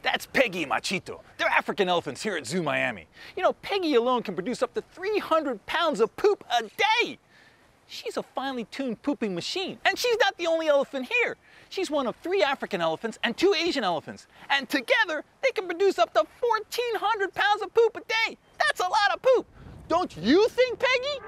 That's Peggy and Machito. They're African elephants here at Zoo Miami. You know, Peggy alone can produce up to 300 pounds of poop a day. She's a finely tuned pooping machine, and she's not the only elephant here. She's one of 3 African elephants and 2 Asian elephants, and together they can produce up to 1,400 pounds of poop a day. That's a lot of poop. Don't you think, Peggy?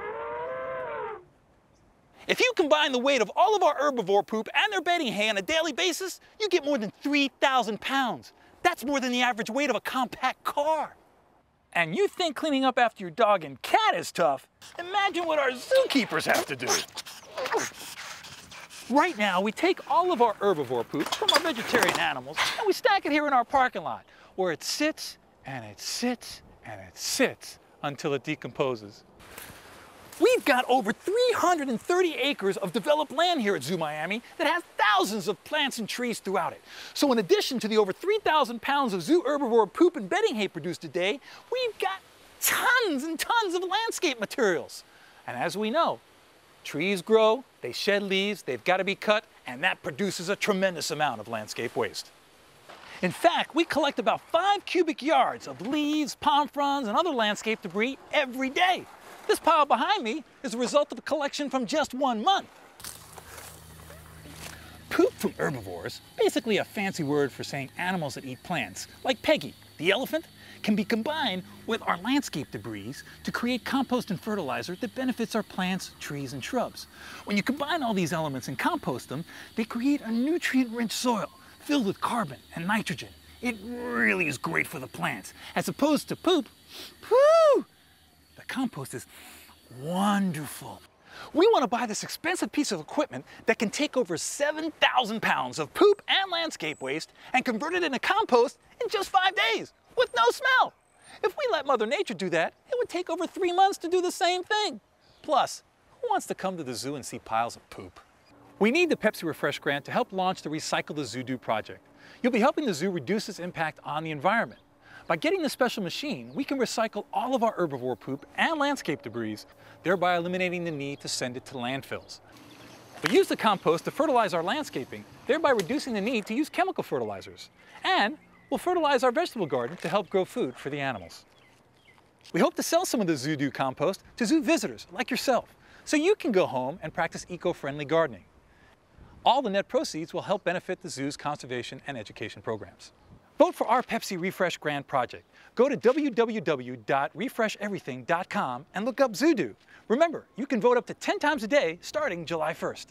If you combine the weight of all of our herbivore poop and their bedding hay on a daily basis, you get more than 3,000 pounds. That's more than the average weight of a compact car. And you think cleaning up after your dog and cat is tough? Imagine what our zookeepers have to do. Right now, we take all of our herbivore poop from our vegetarian animals and we stack it here in our parking lot, where it sits and it sits and it sits until it decomposes. We've got over 330 acres of developed land here at Zoo Miami that has thousands of plants and trees throughout it. So in addition to the over 3,000 pounds of zoo herbivore poop and bedding hay produced a day, we've got tons and tons of landscape materials. And as we know, trees grow, they shed leaves, they've got to be cut, and that produces a tremendous amount of landscape waste. In fact, we collect about 5 cubic yards of leaves, palm fronds, and other landscape debris every day. This pile behind me is a result of a collection from just 1 month. Poop from herbivores, basically a fancy word for saying animals that eat plants, like Peggy, the elephant, can be combined with our landscape debris to create compost and fertilizer that benefits our plants, trees, and shrubs. When you combine all these elements and compost them, they create a nutrient-rich soil filled with carbon and nitrogen. It really is great for the plants. As opposed to poop, whoo! The compost is wonderful. We want to buy this expensive piece of equipment that can take over 7,000 pounds of poop and landscape waste and convert it into compost in just 5 days with no smell. If we let Mother Nature do that, it would take over 3 months to do the same thing. Plus, who wants to come to the zoo and see piles of poop? We need the Pepsi Refresh grant to help launch the Recycle the Zoo Do project. You'll be helping the zoo reduce its impact on the environment. By getting the special machine, we can recycle all of our herbivore poop and landscape debris, thereby eliminating the need to send it to landfills. We use the compost to fertilize our landscaping, thereby reducing the need to use chemical fertilizers. And we'll fertilize our vegetable garden to help grow food for the animals. We hope to sell some of the Zoo Do compost to zoo visitors like yourself, so you can go home and practice eco-friendly gardening. All the net proceeds will help benefit the zoo's conservation and education programs. Vote for our Pepsi Refresh Grant project. Go to www.refresheverything.com and look up Zoo Do. Remember, you can vote up to 10 times a day starting July 1st.